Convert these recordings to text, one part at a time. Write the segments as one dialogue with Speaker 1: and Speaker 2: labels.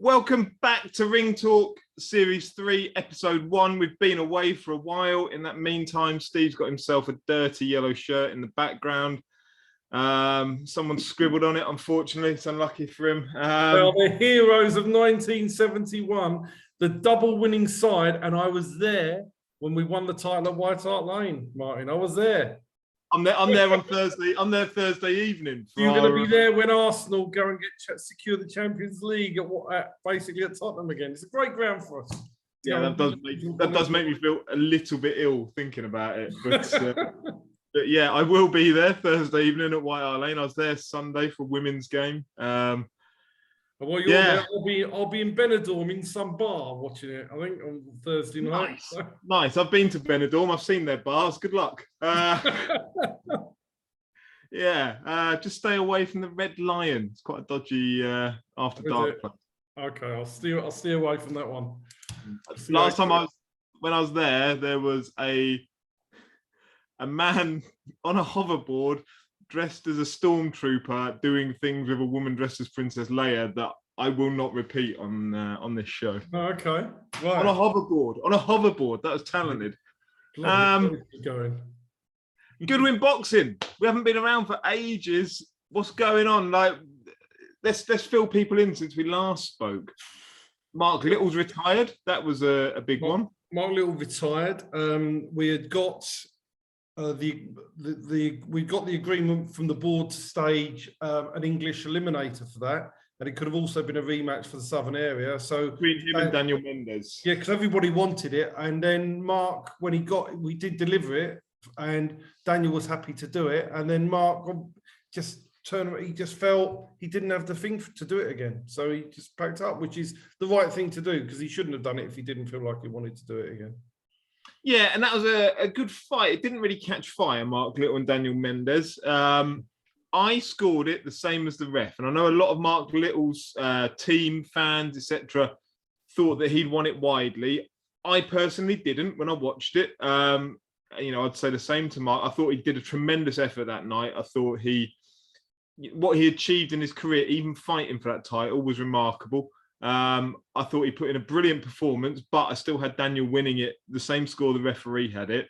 Speaker 1: Welcome back to Ring Talk Series 3, Episode 1. We've been away for a while. In that meantime, Steve's got himself a dirty yellow shirt in the background. Someone scribbled on it, unfortunately. It's unlucky for him.
Speaker 2: They are the heroes of 1971, the double winning side, and I was there when we won the title at White Hart Lane, Martin. I was there.
Speaker 1: I'm there on Thursday. I'm there Thursday evening.
Speaker 2: You're going to be there when Arsenal go and secure the Champions League basically at Tottenham again. It's a great ground for us.
Speaker 1: Yeah, that does make me feel a little bit ill thinking about it. But yeah, I will be there Thursday evening at White Hart Lane. I was there Sunday for a women's game.
Speaker 2: Well, you're there. I'll be in Benidorm in some bar watching it, I think, on Thursday night.
Speaker 1: Nice. I've been to Benidorm. I've seen their bars. Good luck. Just stay away from the Red Lion. It's quite a dodgy after dark place.
Speaker 2: Okay, I'll steer away from that one.
Speaker 1: Last time when I was there was a man on a hoverboard dressed as a stormtrooper doing things with a woman dressed as Princess Leia that I will not repeat on this show.
Speaker 2: Oh, okay. Right.
Speaker 1: On a hoverboard. That was talented. Goodwin boxing. We haven't been around for ages. What's going on? Like, let's fill people in since we last spoke. Mark Little's retired. That was a big one.
Speaker 2: Mark Little retired. We had got we got the agreement from the board to stage an English eliminator for that, and it could have also been a rematch for the Southern area. So
Speaker 1: between him and Daniel Mendes.
Speaker 2: Yeah, because everybody wanted it, and then Mark, when we did deliver it, and Daniel was happy to do it, and then Mark just turned. He just felt he didn't have the thing to do it again, so he just packed up, which is the right thing to do because he shouldn't have done it if he didn't feel like he wanted to do it again.
Speaker 1: Yeah, and that was a good fight. It didn't really catch fire, Mark Little and Daniel Mendes. I scored it the same as the ref, and I know a lot of Mark Little's team fans, etc., thought that he'd won it widely. I personally didn't when I watched it. I'd say the same to Mark. I thought he did a tremendous effort that night. I thought what he achieved in his career, even fighting for that title, was remarkable. I thought he put in a brilliant performance, but I still had Daniel winning it, the same score the referee had it.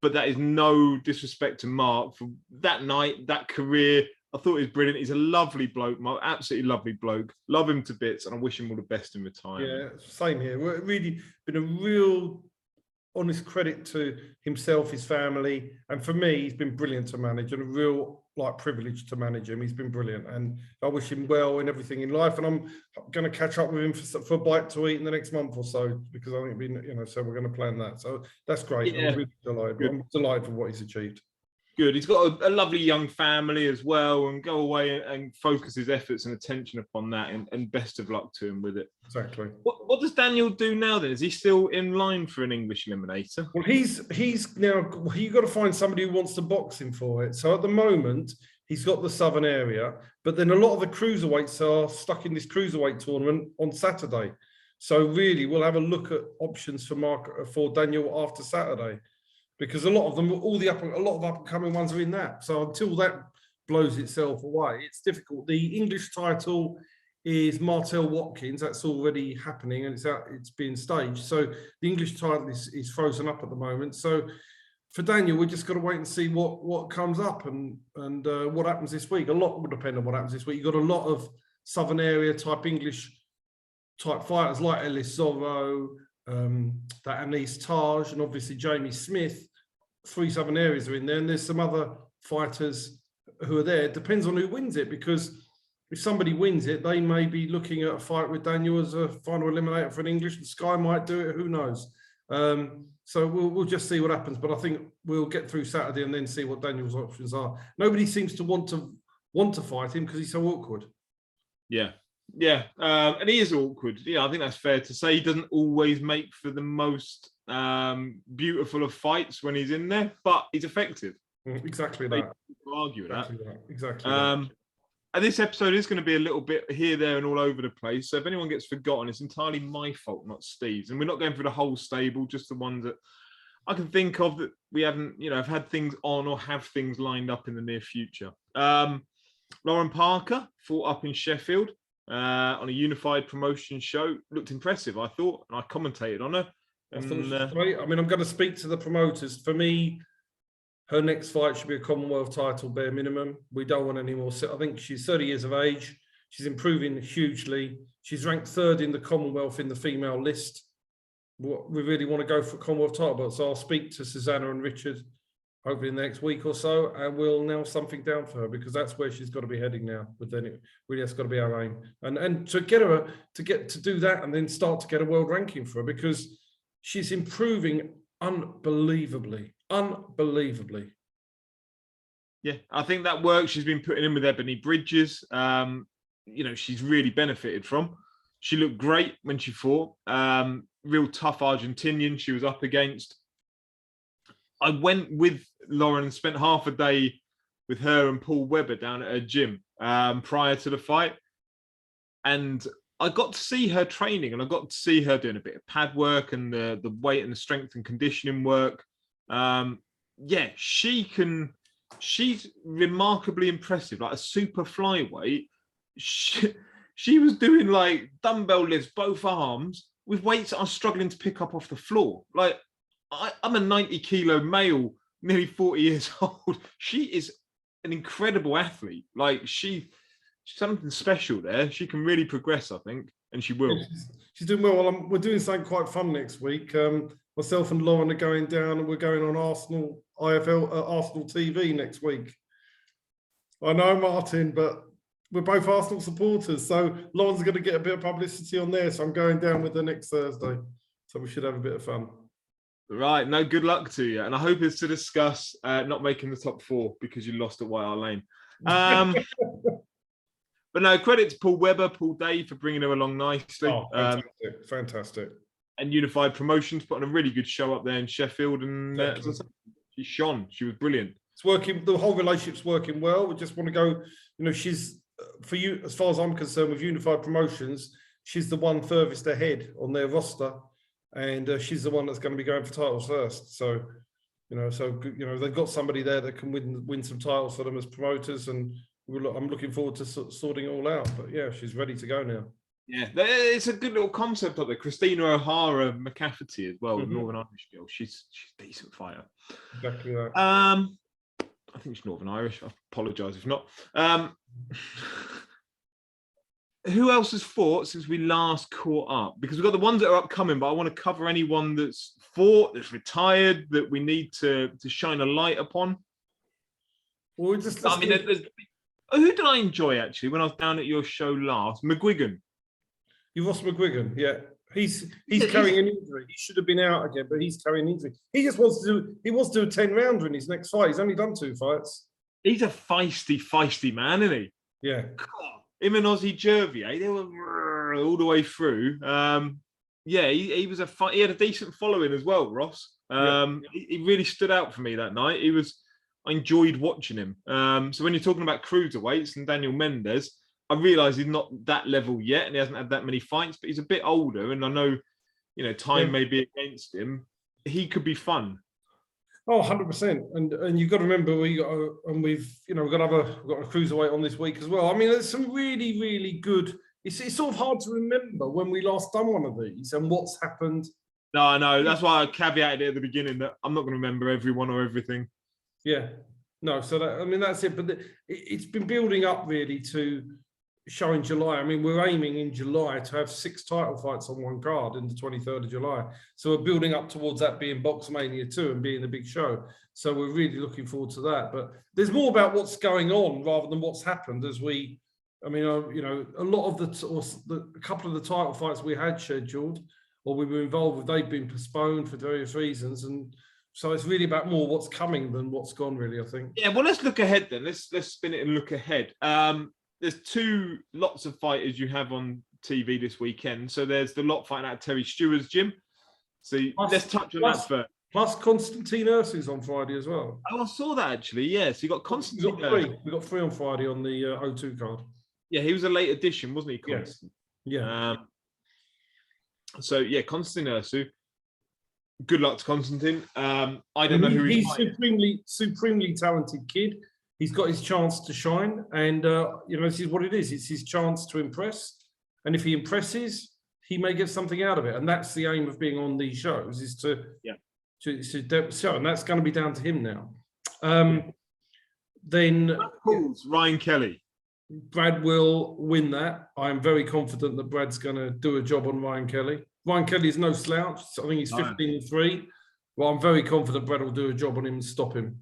Speaker 1: But that is no disrespect to Mark for that night, that career. I thought he was brilliant. He's a lovely bloke, Mark, absolutely lovely bloke. Love him to bits, and I wish him all the best in retirement.
Speaker 2: Yeah, same here. Really been a real honest credit to himself, his family, and for me, he's been brilliant to manage and a real privilege to manage him. He's been brilliant, and I wish him well in everything in life. And I'm going to catch up with him for a bite to eat in the next month or so because I think so we're going to plan that. So that's great. Yeah. I'm really delighted. I'm delighted for what he's achieved.
Speaker 1: Good. He's got a lovely young family as well, and go away and focus his efforts and attention upon that. And best of luck to him with it.
Speaker 2: Exactly.
Speaker 1: What does Daniel do now then? Is he still in line for an English eliminator?
Speaker 2: Well, he's now. You've got to find somebody who wants to box him for it. So at the moment, he's got the Southern area, but then a lot of the cruiserweights are stuck in this cruiserweight tournament on Saturday. So really, we'll have a look at options for Daniel after Saturday. Because a lot of them, a lot of up-and-coming ones are in that. So until that blows itself away, it's difficult. The English title is Martel Watkins. That's already happening, and it's being staged. So the English title is frozen up at the moment. So for Daniel, we're just got to wait and see what comes up and what happens this week. A lot will depend on what happens this week. You've got a lot of Southern area type English type fighters like Ellis Zorro, that Anis Taj, and obviously Jamie Smith. 3 Southern areas are in there, and there's some other fighters who are there. It depends on who wins it, because if somebody wins it, they may be looking at a fight with Daniel as a final eliminator for an English, and Sky might do it, who knows. So we'll just see what happens, but I think we'll get through Saturday and then see what Daniel's options are. Nobody seems to want to fight him because he's so awkward.
Speaker 1: Yeah, and he is awkward. Yeah, I think that's fair to say. He doesn't always make for the most beautiful of fights when he's in there, but he's effective.
Speaker 2: Exactly that.
Speaker 1: Argue that.
Speaker 2: Exactly.
Speaker 1: And this episode is going to be a little bit here, there, and all over the place. So if anyone gets forgotten, it's entirely my fault, not Steve's. And we're not going through the whole stable, just the ones that I can think of that we haven't, have had things on or have things lined up in the near future. Lauren Parker fought up in Sheffield. on a unified promotion show. Looked impressive, I thought, and I commentated on her.
Speaker 2: I thought
Speaker 1: And
Speaker 2: she was great. I mean, I'm going to speak to the promoters. For me, her next fight should be a Commonwealth title, bare minimum. We don't want any more. I think she's 30 years of age. She's improving hugely. She's ranked 3rd in the Commonwealth in the female list. We really want to go for Commonwealth title, but so I'll speak to Susanna and Richard hopefully in the next week or so, and we'll nail something down for her, because that's where she's got to be heading now. But then it really has got to be our aim, and to get her to do that, and then start to get a world ranking for her, because she's improving unbelievably.
Speaker 1: Yeah, I think that work she's been putting in with Ebony Bridges, she's really benefited from. She looked great when she fought. Real tough Argentinian she was up against. I went with Lauren and spent half a day with her and Paul Webber down at her gym prior to the fight. And I got to see her training, and I got to see her doing a bit of pad work and the weight and the strength and conditioning work. She's remarkably impressive, like a super flyweight. She was doing like dumbbell lifts, both arms, with weights that I'm struggling to pick up off the floor. Like, I'm a 90-kilo male, nearly 40 years old. She is an incredible athlete. Like, she's something special there. She can really progress, I think, and she will.
Speaker 2: Yeah, she's doing well. We're doing something quite fun next week. Myself and Lauren are going down, and we're going on Arsenal TV next week. I know, Martin, but we're both Arsenal supporters, so Lauren's going to get a bit of publicity on there. So I'm going down with her next Thursday. So we should have a bit of fun.
Speaker 1: Right. No, good luck to you. And I hope it's to discuss not making the top 4 because you lost at White Hart Lane. But no, credit to Paul Webber, Paul Day for bringing her along nicely.
Speaker 2: Oh, fantastic.
Speaker 1: And Unified Promotions put on a really good show up there in Sheffield. And she shone. She was brilliant.
Speaker 2: It's working. The whole relationship's working well. We just want to go, she's, for you, as far as I'm concerned, with Unified Promotions, she's the one furthest ahead on their roster. And she's the one that's going to be going for titles first. So, they've got somebody there that can win some titles for them as promoters, and I'm looking forward to sorting it all out. But yeah, she's ready to go now. Yeah,
Speaker 1: it's a good little concept up there. Christina O'Hara McCafferty as well, Northern Irish girl. She's a decent fighter.
Speaker 2: Exactly that.
Speaker 1: I think she's Northern Irish. I apologise if not. Who else has fought since we last caught up? Because we've got the ones that are upcoming, but I want to cover anyone that's fought, that's retired, that we need to shine a light upon.
Speaker 2: Well, who
Speaker 1: did I enjoy actually when I was down at your show last? McGuigan.
Speaker 2: You lost McGuigan, yeah. He's carrying an injury. He should have been out again, but he's carrying an injury. He just wants to do a 10-rounder in his next fight. He's only done 2 fights.
Speaker 1: He's a feisty man, isn't he?
Speaker 2: Yeah.
Speaker 1: God. Him and Ozzy Jervier, they were all the way through. He was he had a decent following as well, Ross. He really stood out for me that night. I enjoyed watching him. So when you're talking about cruiserweights and Daniel Mendes, I realise he's not that level yet, and he hasn't had that many fights, but he's a bit older, and I know, time may be against him. He could be fun.
Speaker 2: Oh, 100%. And you've got to remember we've got a cruiserweight on this week as well. I mean, there's some really, really good. It's sort of hard to remember when we last done one of these and what's happened.
Speaker 1: No, I know. That's why I caveated it at the beginning that I'm not going to remember everyone or everything.
Speaker 2: Yeah. No, so that's it. But it's been building up really to show in July. I mean, we're aiming in July to have 6 title fights on one card in the 23rd of July. So we're building up towards that being Boxmania 2 and being the big show. So we're really looking forward to that. But there's more about what's going on rather than what's happened a lot of a couple of the title fights we had scheduled or we were involved with, they've been postponed for various reasons. And so it's really about more what's coming than what's gone, really, I think.
Speaker 1: Yeah, well, let's look ahead then. Let's spin it and look ahead. There's 2 lots of fighters you have on TV this weekend. So there's the lot fighting at Terry Stewart's gym. So let's touch on that first.
Speaker 2: Plus Konstantin Ursu's on Friday as well.
Speaker 1: Oh, I saw that actually. Yeah, so you got Konstantin.
Speaker 2: We got 3 on Friday on the O2 card.
Speaker 1: Yeah, he was a late addition, wasn't he, Konstantin?
Speaker 2: Yeah.
Speaker 1: So yeah, Konstantin Ursu. Good luck to Konstantin. I don't know who
Speaker 2: he's supremely talented kid. he's got his chance to shine, and this is what it is. It's his chance to impress, and if he impresses, he may get something out of it, and that's the aim of being on these shows, is to show, and that's going to be down to him now. Then
Speaker 1: Ryan Kelly.
Speaker 2: Brad will win that. I'm very confident that Brad's going to do a job on Ryan Kelly. Ryan Kelly is no slouch. I think he's 15-3. Well, I'm very confident Brad will do a job on him and stop him.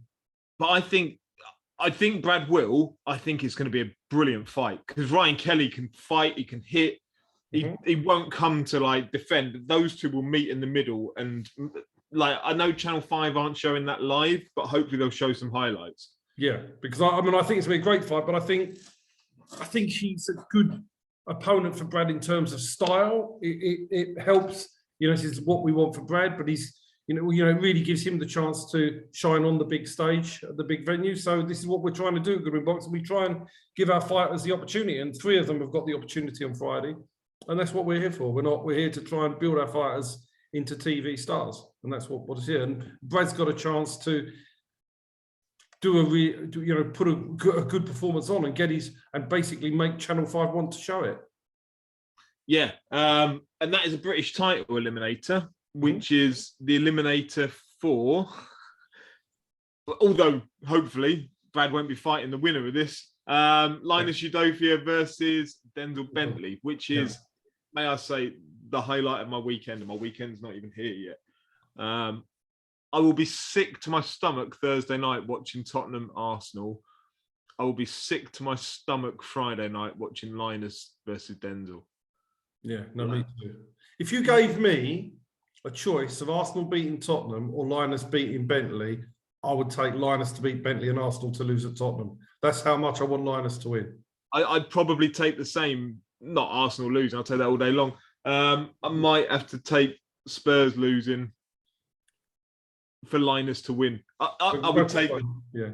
Speaker 1: But I think Brad will. I think it's going to be a brilliant fight because Ryan Kelly can fight. He can hit. He won't come to defend. Those two will meet in the middle. And I know Channel 5 aren't showing that live, but hopefully they'll show some highlights. Yeah, because I think it's going to be a great fight, but I think he's a good opponent for Brad in terms of style. It helps, this is what we want for Brad, but he's, it really gives him the chance to shine on the big stage, the big venue. So this is what we're trying to do at Goodwin Boxing. We try and give our fighters the opportunity, and 3 of them have got the opportunity on Friday, and that's what we're here for. We're here to try and build our fighters into TV stars, and that's what it's here. And Brad's got a chance to put a good performance on and basically make Channel 5 want to show it. Yeah, and that is a British title eliminator, which is the eliminator for, although hopefully Brad won't be fighting the winner of this, Linus Udofia versus Denzel Bentley, which is, may I say, the highlight of my weekend, and my weekend's not even here yet. I will be sick to my stomach Thursday night watching Tottenham Arsenal. I will be sick to my stomach Friday night watching Linus versus Denzel. Yeah, me too. If you gave me a choice of Arsenal beating Tottenham or Linus beating Bentley, I would take Linus to beat Bentley and Arsenal to lose at Tottenham. That's how much I want Linus to win. I'd probably take the same, not Arsenal losing, I'll take that all day long. I might have to take Spurs losing for Linus to win. I would take it. Yeah.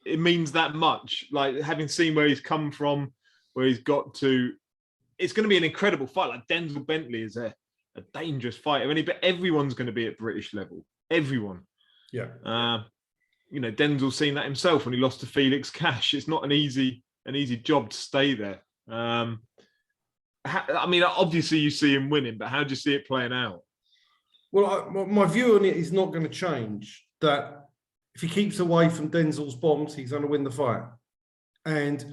Speaker 1: It means that much. Having seen where he's come from, where he's got to, it's going to be an incredible fight. Denzel Bentley is a dangerous fighter, but everyone's going to be at British level. Everyone. Yeah. Denzel's seen that himself when he lost to Felix Cash. It's not an easy job to stay there. Obviously you see him winning, but how do you see it playing out? Well, my view on it is not going to change. That if he keeps away from Denzel's bombs, he's going to win the fight. And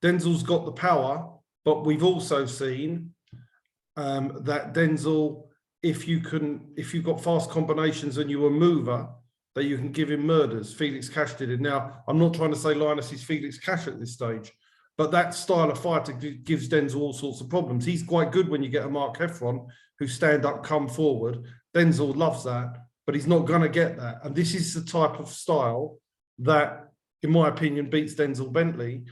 Speaker 1: Denzel's got the power, but we've also seen that Denzel, if you've got fast combinations and you're a mover, that you can give him murders. Felix Cash did it. Now, I'm not trying to say Linus is Felix Cash at this stage, but that style of fighter gives Denzel all sorts of problems. He's quite good when you get a Mark Heffron who stand up, come forward. Denzel loves that, but he's not going to get that. And this is the type of style that, in my opinion, beats Denzel Bentley.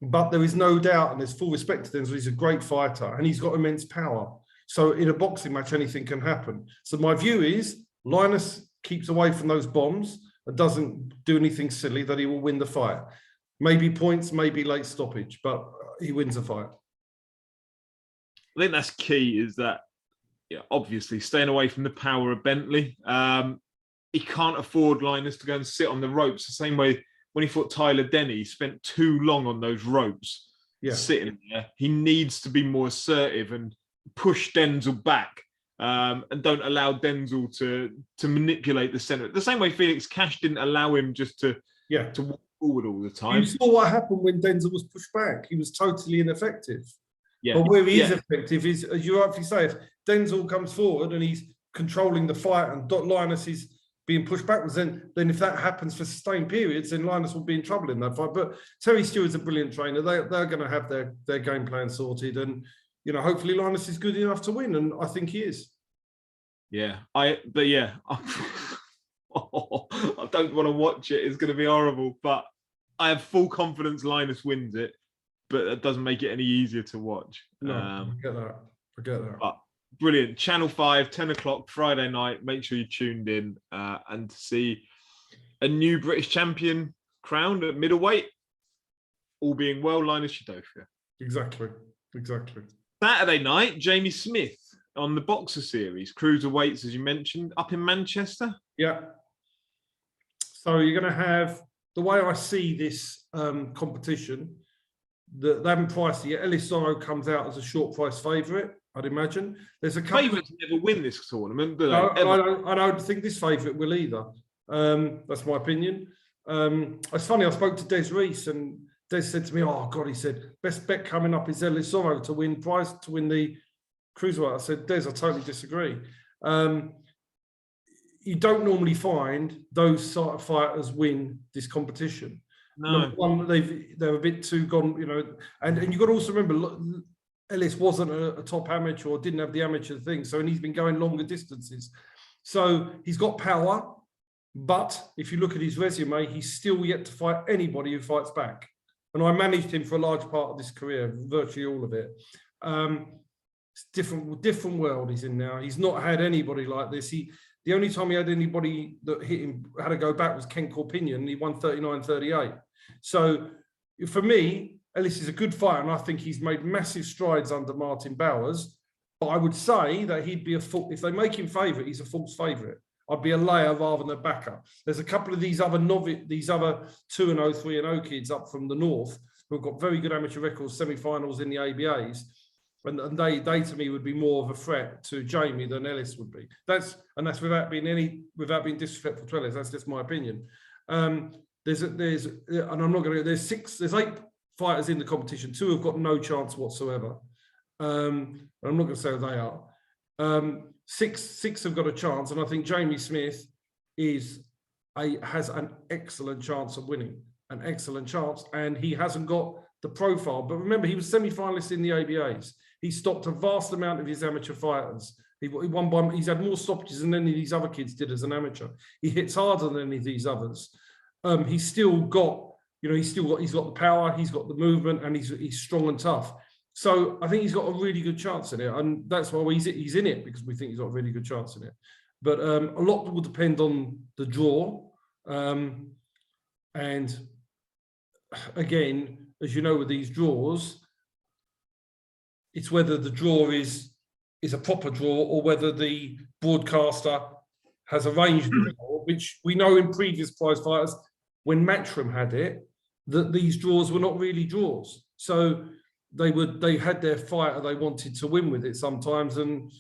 Speaker 1: But there is no doubt, and there's full respect to Denzel, he's a great fighter and he's got immense power. So in a boxing match, anything can happen. So my view is Linus keeps away from those bombs and doesn't do anything silly, that he will win the fight. Maybe points, maybe late stoppage, but he wins the fight. I think that's key, is that, obviously staying away from the power of Bentley. He can't afford Linus to go and sit on the ropes the same way when he fought Tyler Denny. He spent too long on those ropes, sitting there. He needs to be more assertive and push Denzel back, and don't allow Denzel to manipulate the center. The same way Felix Cash didn't allow him just to walk forward all the time. You saw what happened when Denzel was pushed back. He was totally ineffective. Yeah. But where he is effective is, as you rightly say, if Denzel comes forward and he's controlling the fight and Linus is being pushed backwards, then if that happens for sustained periods, then Linus will be in trouble in that fight. But Terry Stewart's a brilliant trainer. They're going to have their game plan sorted, and hopefully Linus is good enough to win, and I think he is. Yeah, I don't want to watch it. It's going to be horrible, but I have full confidence Linus wins it. But that doesn't make it any easier to watch. No, I get that. But brilliant. Channel 5, 10 o'clock Friday night. Make sure you tuned in and to see a new British champion crowned at middleweight. All being well, Linus Udofia. Exactly. Saturday night, Jamie Smith on the Boxer Series, cruiserweights, as you mentioned, up in Manchester. Yeah. So you're going to have
Speaker 2: the way I see this competition, that they haven't priced it yet. Ellis Zorro comes out as a short price favourite, I'd imagine. There's a couple.
Speaker 1: Favourites never win this tournament, do they?
Speaker 2: No, I don't think this favourite will either. That's my opinion. It's funny, I spoke to Des Rees, and Des said to me, "Oh God," he said, "best bet coming up is Ellis Zorro to win the cruiserweight." I said, "Des, I totally disagree. You don't normally find those sort of fighters win this competition.
Speaker 1: No.
Speaker 2: One, they're a bit too gone, and you've got to also remember, Ellis wasn't a top amateur or didn't have the amateur thing, and he's been going longer distances. So he's got power, but if you look at his resume, he's still yet to fight anybody who fights back. And I managed him for a large part of this career, virtually all of it. It's different world he's in now. He's not had anybody like this. The only time he had anybody that hit him, had to go back, was Ken Corpinion, and he won 39-38. So for me, Ellis is a good fighter, and I think he's made massive strides under Martin Bowers. But I would say that he'd be if they make him favourite, he's a false favourite. I'd be a layer rather than a backer. There's a couple of these other 2-0, 3-0 kids up from the north who've got very good amateur records, semi-finals in the ABAs. And they to me would be more of a threat to Jamie than Ellis would be. That's without being disrespectful to Ellis. That's just my opinion. There's 8 fighters in the competition. 2 have got no chance whatsoever. I'm not going to say who they are. 6 have got a chance, and I think Jamie Smith has an excellent chance of winning, an excellent chance, and he hasn't got the profile. But remember, he was semi-finalist in the ABAs. He stopped a vast amount of his amateur fighters. He's had more stoppages than any of these other kids did as an amateur. He hits harder than any of these others. He's still got the power, he's got the movement, and he's strong and tough. So I think he's got a really good chance in it, and that's why he's in it, because we think he's got a really good chance in it. But a lot will depend on the draw, and again, as you know, with these draws, it's whether the draw is a proper draw or whether the broadcaster has arranged the draw, which we know in previous prize fighters, when Matchroom had it, that these draws were not really draws. So they had their fighter they wanted to win with it sometimes, and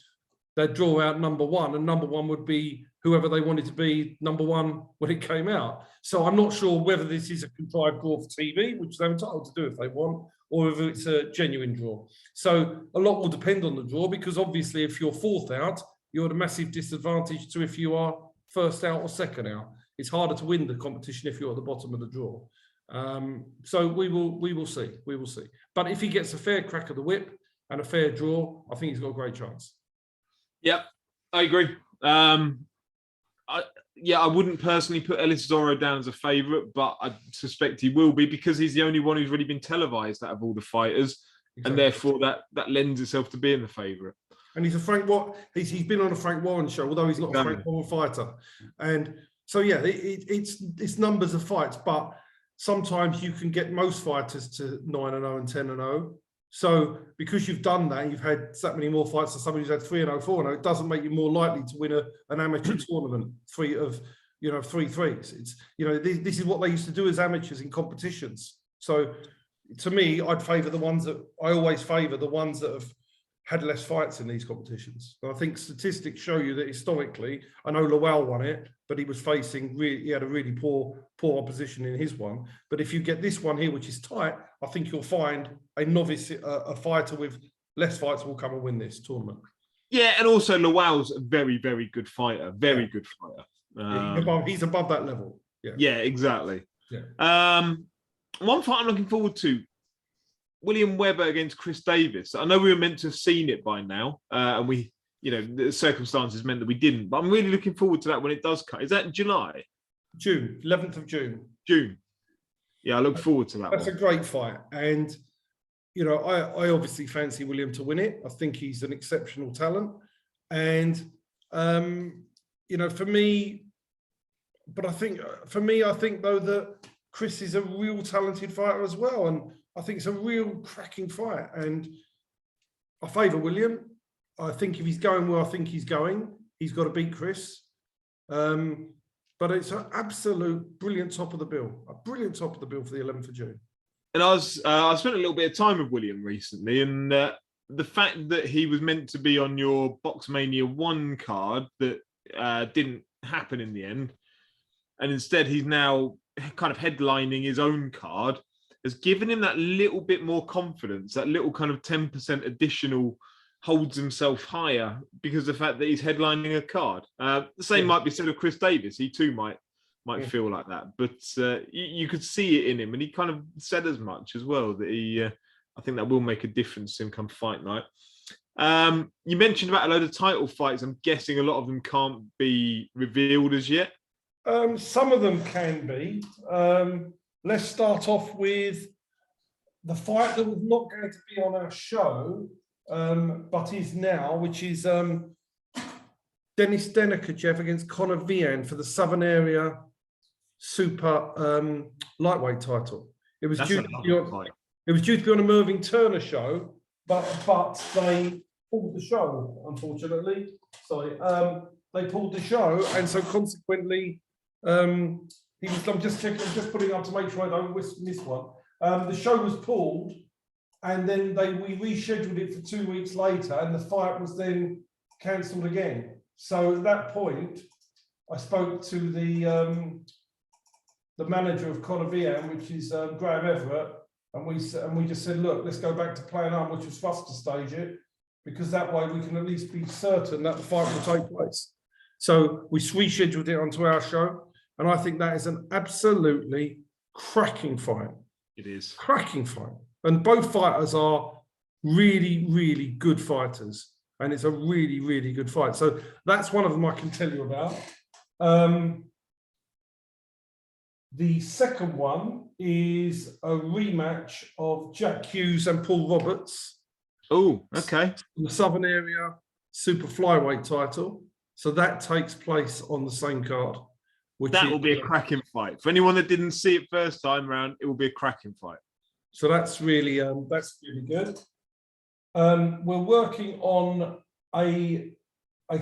Speaker 2: they'd draw out number 1, and number 1 would be whoever they wanted to be number 1 when it came out. So I'm not sure whether this is a contrived draw for TV, which they're entitled to do if they want, or if it's a genuine draw. So a lot will depend on the draw, because obviously if you're 4th out, you're at a massive disadvantage to if you are 1st out or 2nd out. It's harder to win the competition if you're at the bottom of the draw. So we will see. But if he gets a fair crack of the whip and a fair draw, I think he's got a great chance.
Speaker 1: Yep, I agree. I wouldn't personally put Ellis Zorro down as a favourite, but I suspect he will be, because he's the only one who's really been televised out of all the fighters, exactly. And therefore that lends itself to being the favourite. And
Speaker 2: he's he's been on a Frank Warren show, although he's not a Frank Warren fighter. And so yeah, it's numbers of fights, but sometimes you can get most fighters to 9-0 and 10-0. So because you've done that, you've had that many more fights than somebody who's had 3-0, 4-0, it doesn't make you more likely to win an amateur tournament, 3 threes. It's, this is what they used to do as amateurs in competitions. So to me, I always favour the ones that have had less fights in these competitions. And I think statistics show you that historically, I know Lowell won it, but he was he had a really poor opposition in his one. But if you get this one here, which is tight, I think you'll find a novice, a fighter with less fights will come and win this tournament.
Speaker 1: Yeah, and also Lowell's a very, very good fighter. Very good fighter.
Speaker 2: He's above that level.
Speaker 1: Yeah, exactly.
Speaker 2: Yeah.
Speaker 1: One fight I'm looking forward to, William Webber against Chris Davis. I know we were meant to have seen it by now, and the circumstances meant that we didn't. But I'm really looking forward to that when it does come. Is that in July?
Speaker 2: June, 11th of June.
Speaker 1: June. Yeah, I look forward to that.
Speaker 2: That's a great fight. And, I obviously fancy William to win it. I think he's an exceptional talent. And, for me, I think though that Chris is a real talented fighter as well. And I think it's a real cracking fight. And I favour William. I think if he's going where I think he's going, he's got to beat Chris. But it's an absolute brilliant top of the bill. A brilliant top of the bill for the 11th of June.
Speaker 1: And I spent a little bit of time with William recently, and the fact that he was meant to be on your Boxmania 1 card that didn't happen in the end, and instead he's now kind of headlining his own card, has given him that little bit more confidence, that little kind of 10% additional holds himself higher because of the fact that he's headlining a card. The same might be said of Chris Davis. He too might feel like that, but you could see it in him, and he kind of said as much as well, that he I think that will make a difference to him come fight night. You mentioned about a load of title fights. I'm guessing a lot of them can't be revealed as yet.
Speaker 2: Some of them can be. Let's start off with the fight that was not going to be on our show, but is now, which is Denis Denikachev against Conor Vian for the Southern Area Super lightweight title. It was due to be on a Mervyn Turner show, but they pulled the show, unfortunately. They pulled the show, and so consequently, I'm just putting up to make sure I don't miss one. The show was pulled, and then we rescheduled it for 2 weeks later, and the fight was then cancelled again. So at that point, I spoke to the manager of Conor Vian, which is Graham Everett, and we just said, look, let's go back to plan A, which was for us to stage it, because that way we can at least be certain that the fight will take place. So we rescheduled it onto our show, and I think that is an absolutely cracking fight.
Speaker 1: It is. Cracking
Speaker 2: fight. And both fighters are really, really good fighters, and it's a really, really good fight. So that's one of them I can tell you about. The second one is a rematch of Jack Hughes and Paul Roberts.
Speaker 1: Oh, okay.
Speaker 2: The Southern Area Super Flyweight title. So that takes place on the same card.
Speaker 1: That will be a cracking fight. For anyone that didn't see it first time round, it will be a cracking fight.
Speaker 2: So that's really good. We're working on a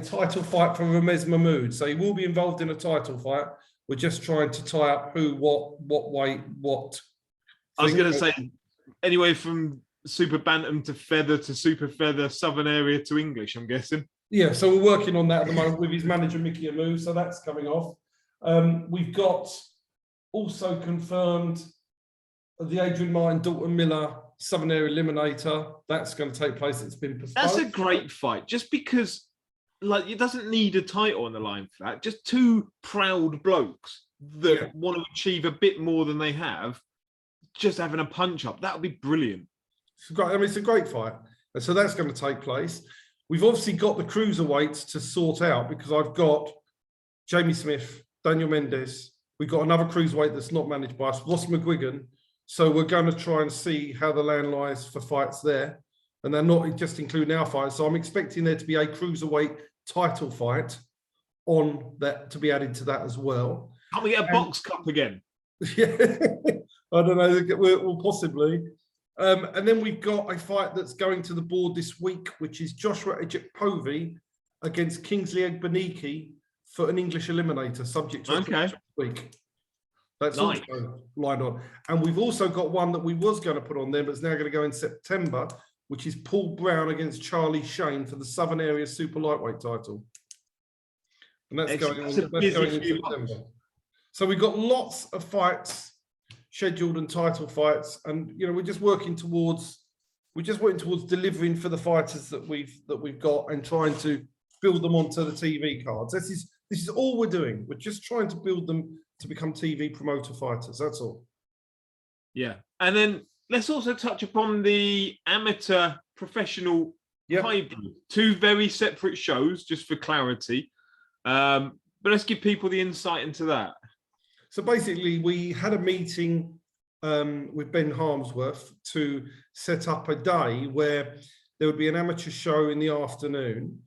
Speaker 2: title fight for Ramez Mahmood. So he will be involved in a title fight. We're just trying to tie up who, what weight, what.
Speaker 1: I was going to say, anyway, from super bantam to feather to super feather, Southern Area to English, I'm guessing.
Speaker 2: Yeah, so we're working on that at the moment with his manager, Mickey Amu. So that's coming off. We've got also confirmed the Adrian Martin, Dalton Miller Southern Area Eliminator. That's going to take place. It's been postponed.
Speaker 1: That's a great fight, just because. Like, it doesn't need a title on the line for that. Just two proud blokes that want to achieve a bit more than they have, just having a punch up. That would be brilliant.
Speaker 2: It's a great fight. And so that's going to take place. We've obviously got the cruiserweights to sort out, because I've got Jamie Smith, Daniel Mendes. We've got another cruiserweight that's not managed by us, Ross McGuigan. So we're going to try and see how the land lies for fights there. And they're not just including our fights. So I'm expecting there to be a cruiserweight title fight on that, to be added to that as well.
Speaker 1: Can't we get a box cup again?
Speaker 2: Yeah, I don't know. We'll possibly. And then we've got a fight that's going to the board this week, which is Joshua Ejekpovi against Kingsley Egbeniki for an English eliminator, subject to this week. That's nice. Also lined on. And we've also got one that we was going to put on there, but it's now going to go in September, which is Paul Brown against Charlie Shane for the Southern Area Super Lightweight title. And that's going on in September. So we've got lots of fights scheduled and title fights, and we're just working towards delivering for the fighters that we've got, and trying to build them onto the TV cards. This is all we're doing. We're just trying to build them to become TV promoter fighters. That's all.
Speaker 1: Yeah. And then let's also touch upon the amateur professional hybrid. Two very separate shows, just for clarity. But let's give people the insight into that.
Speaker 2: So basically, we had a meeting with Ben Harmsworth to set up a day where there would be an amateur show in the afternoon,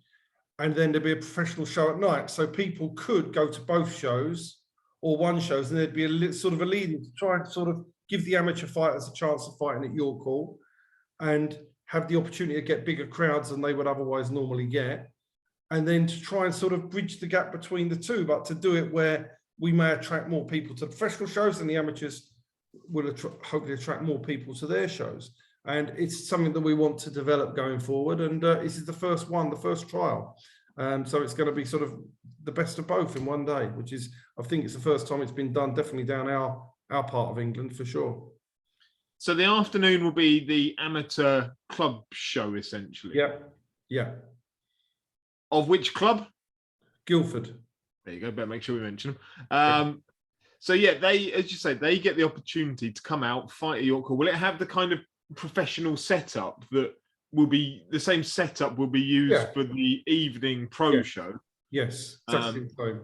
Speaker 2: and then there'd be a professional show at night. So people could go to both shows or one show, and there'd be a sort of a lead-in to try and sort of give the amateur fighters a chance of fighting at York Hall and have the opportunity to get bigger crowds than they would otherwise normally get. And then to try and sort of bridge the gap between the two, but to do it where we may attract more people to professional shows, and the amateurs will hopefully attract more people to their shows. And it's something that we want to develop going forward. And this is the first one, the first trial. So it's going to be sort of the best of both in one day, which is, I think it's the first time it's been done, definitely down our part of England for sure.
Speaker 1: So the afternoon will be the amateur club show, essentially.
Speaker 2: Yeah, yeah.
Speaker 1: Of which club?
Speaker 2: Guildford.
Speaker 1: There you go. Better make sure we mention them. So yeah, they, as you say, they get the opportunity to come out, fight at York Hall. Will it have the kind of professional setup that will be the same setup will be used for the evening pro show?
Speaker 2: Yes, exactly the same.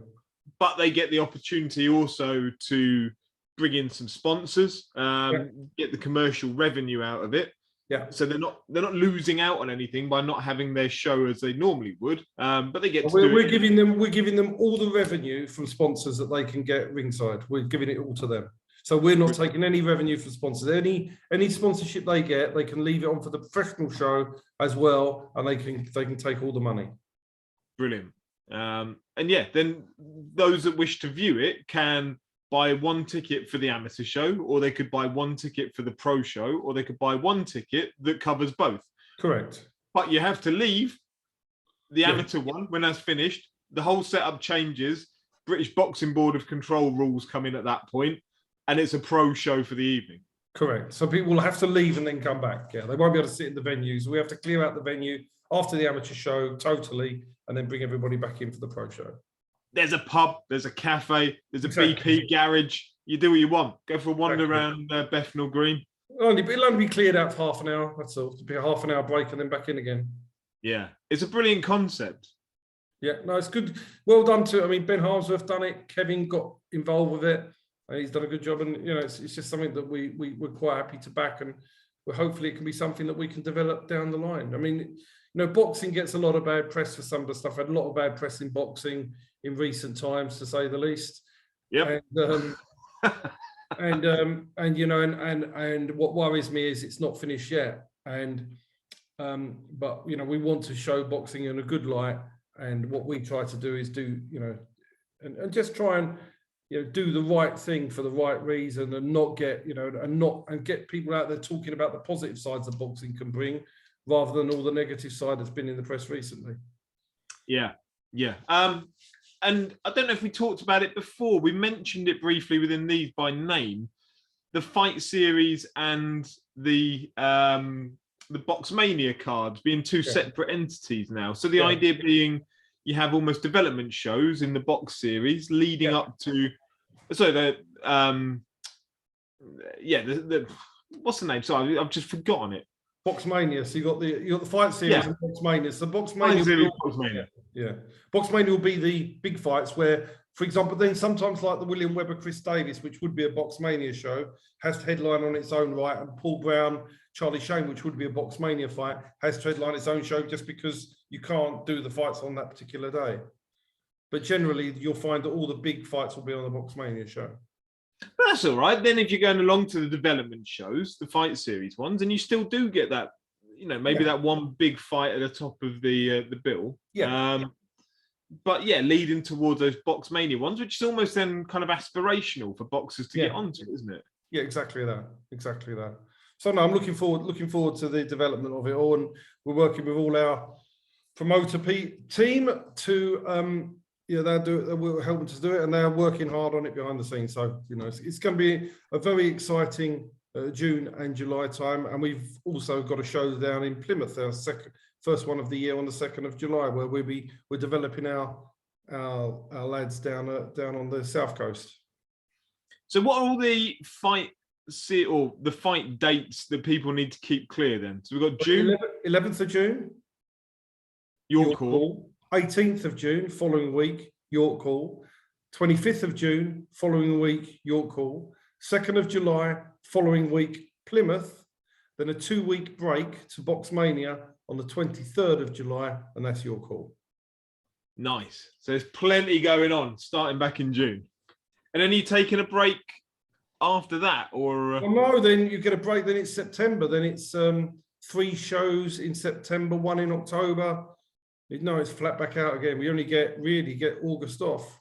Speaker 1: But they get the opportunity also to bring in some sponsors, get the commercial revenue out of it.
Speaker 2: Yeah.
Speaker 1: So they're not losing out on anything by not having their show as they normally would. But they get.
Speaker 2: We're giving them all the revenue from sponsors that they can get ringside. We're giving it all to them. So we're not taking any revenue from sponsors. Any sponsorship they get, they can leave it on for the professional show as well, and they can take all the money.
Speaker 1: Brilliant. And yeah, then those that wish to view it can buy one ticket for the amateur show, or they could buy one ticket for the pro show, or they could buy one ticket that covers both.
Speaker 2: Correct.
Speaker 1: But you have to leave the amateur one when that's finished. The whole setup changes. British Boxing Board of Control rules come in at that point, and it's a pro show for the evening.
Speaker 2: Correct. So people will have to leave and then come back. Yeah, they won't be able to sit in the venue. So we have to clear out the venue after the amateur show totally, and then bring everybody back in for the pro show.
Speaker 1: There's a pub, there's a cafe, there's a BP garage. You do what you want. Go for a wander around Bethnal Green.
Speaker 2: It'll only be cleared out for half an hour. That's all. It'll be a half an hour break and then back in again.
Speaker 1: Yeah, it's a brilliant concept.
Speaker 2: Yeah, no, it's good. Well done to. I mean, Ben Harmsworth done it. Kevin got involved with it. He's done a good job, and it's just something that we're quite happy to back, and hopefully it can be something that we can develop down the line. I mean, boxing gets a lot of bad press for some of the stuff. I had a lot of bad press in boxing in recent times, to say the least.
Speaker 1: Yeah.
Speaker 2: And what worries me is it's not finished yet. But we want to show boxing in a good light. And what we try to do is and just try and do the right thing for the right reason, and not get and get people out there talking about the positive sides that boxing can bring, rather than all the negative side that's been in the press recently.
Speaker 1: Yeah. And I don't know if we talked about it before. We mentioned it briefly within these by name, the fight series and the Boxmania cards being two separate entities now. So the idea being you have almost development shows in the box series leading up to, the what's the name? Sorry, I've just forgotten it.
Speaker 2: Boxmania. So you got the fight series and Boxmania. So
Speaker 1: Boxmania.
Speaker 2: Boxmania will be the big fights where, for example, then sometimes like the William Webber Chris Davis, which would be a Boxmania show, has to headline on its own right, and Paul Brown, Charlie Shane, which would be a Boxmania fight, has to headline its own show, just because you can't do the fights on that particular day. But generally, you'll find that all the big fights will be on the Boxmania show.
Speaker 1: But that's all right. Then if you're going along to the development shows, the fight series ones, and you still do get that, maybe that one big fight at the top of the bill. Yeah. But leading towards those Boxmania ones, which is almost then kind of aspirational for boxers to get onto, isn't it? Yeah, exactly that. So no, I'm looking forward to the development of it all, and we're working with all our promoter team to they're helping us do it, and they're working hard on it behind the scenes. So it's going to be a very exciting June and July time, and we've also got a show down in Plymouth, our first one of the year, on the 2nd of July, where we're developing our lads down on the south coast. So what are all the fight dates that people need to keep clear then? So we've got June 11th of June, York Hall. 18th of June, following week, York Hall. 25th of June, following week, York Hall. 2nd of July, following week, Plymouth. Then a 2-week break to Boxmania on the 23rd of July, and that's York Hall. Nice. So there's plenty going on, starting back in June. And then you taking a break after that, or? Well, no, then you get a break. Then it's September. Then it's 3 shows in September, 1 in October. No, it's flat back out again. We only really get August off.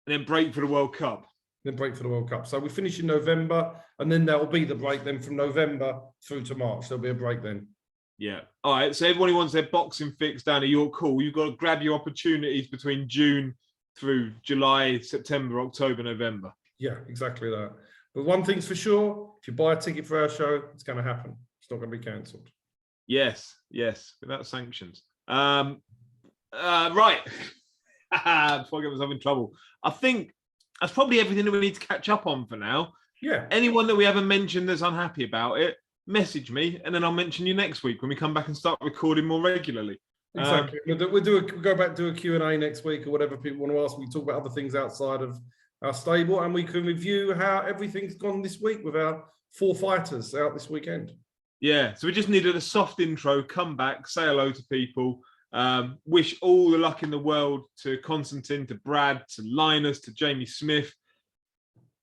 Speaker 1: and then break for the World Cup.
Speaker 2: Then break for the World Cup. So we finish in November, and then there will be the break then from November through to March. There'll be a break then.
Speaker 1: Yeah. All right. So everybody wants their boxing fix down at York Hall. You've got to grab your opportunities between June through July, September, October, November.
Speaker 2: Yeah, exactly that. But one thing's for sure, if you buy a ticket for our show, it's going to happen. It's not going to be cancelled.
Speaker 1: Yes, without sanctions. Right. Before I get myself in trouble, I think that's probably everything that we need to catch up on for now.
Speaker 2: Yeah.
Speaker 1: Anyone that we haven't mentioned that's unhappy about it, message me, and then I'll mention you next week when we come back and start recording more regularly.
Speaker 2: Exactly. We'll go back, do a Q&A next week or whatever people want to ask. We talk about other things outside of our stable, and we can review how everything's gone this week with our 4 fighters out this weekend.
Speaker 1: Yeah, so we just needed a soft intro, come back, say hello to people, wish all the luck in the world to Constantine, to Brad, to Linus, to Jamie Smith.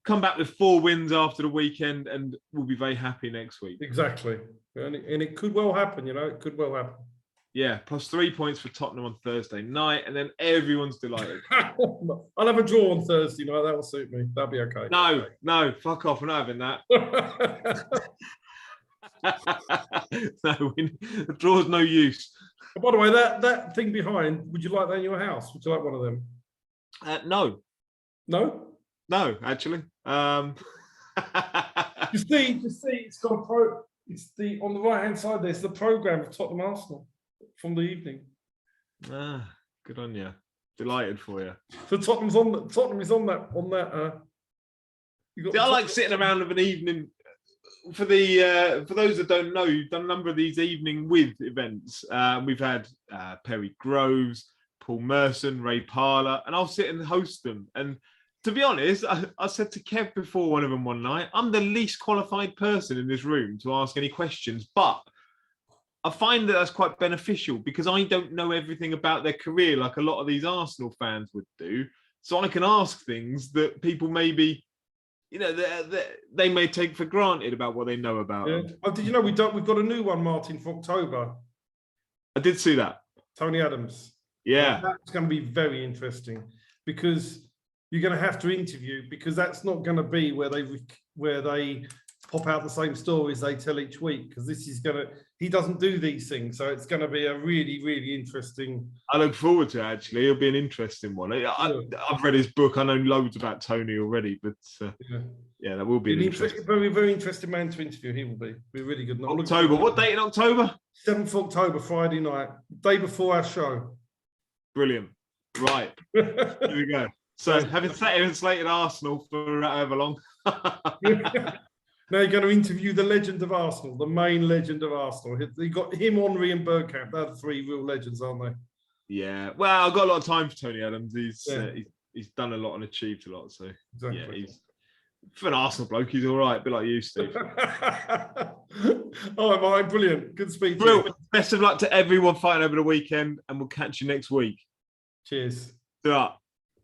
Speaker 1: Come back with 4 wins after the weekend, and we'll be very happy next week.
Speaker 2: Exactly. And it could well happen, it could well happen.
Speaker 1: Yeah, plus 3 points for Tottenham on Thursday night, and then everyone's delighted.
Speaker 2: I'll have a draw on Thursday night. That will suit me. That'll be okay.
Speaker 1: No, fuck off. I'm not having that. No, the draw's no use.
Speaker 2: By the way, that thing behind, would you like that in your house? Would you like one of them?
Speaker 1: No.
Speaker 2: No?
Speaker 1: No, actually.
Speaker 2: You see, it's got it's on the right hand side. There's the program of Tottenham Arsenal from the evening.
Speaker 1: Good on you. Delighted for you.
Speaker 2: So Tottenham is on that.
Speaker 1: I like sitting around of an evening. For those that don't know, you've done a number of these evening with events. We've had Perry Groves, Paul Merson, Ray Parler, and I'll sit and host them. And to be honest, I said to Kev before one of them one night, I'm the least qualified person in this room to ask any questions, but I find that that's quite beneficial because I don't know everything about their career like a lot of these Arsenal fans would do. So I can ask things that people maybe, they may take for granted about what they know about them.
Speaker 2: Oh, did you know we've got a new one, Martin, for October?
Speaker 1: I did see that.
Speaker 2: Tony Adams.
Speaker 1: Yeah.
Speaker 2: That's going to be very interesting because you're going to have to interview, because that's not going to be where they pop out the same stories they tell each week, because he doesn't do these things. So it's going to be a really, really interesting.
Speaker 1: I look forward to it, actually. It'll be an interesting one. I've read his book. I know loads about Tony already, but yeah, that will be an interesting.
Speaker 2: Very, very interesting man to interview. He will be really good.
Speaker 1: October. What date in October?
Speaker 2: 7th October, Friday night, day before our show.
Speaker 1: Brilliant. Right. Here we go. So having sat here and slated Arsenal for however long.
Speaker 2: Now you're going to interview the legend of Arsenal, the main legend of Arsenal. You got him, Henry, and Bergkamp. They're the 3 real legends, aren't they?
Speaker 1: Yeah. Well, I've got a lot of time for Tony Adams. He's done a lot and achieved a lot. So
Speaker 2: exactly.
Speaker 1: Yeah, for an Arsenal bloke, he's all right. A bit like you, Steve.
Speaker 2: All right, Mike. Brilliant. Good speech.
Speaker 1: Best of luck to everyone fighting over the weekend, and we'll catch you next week.
Speaker 2: Cheers.
Speaker 1: Ta-ra.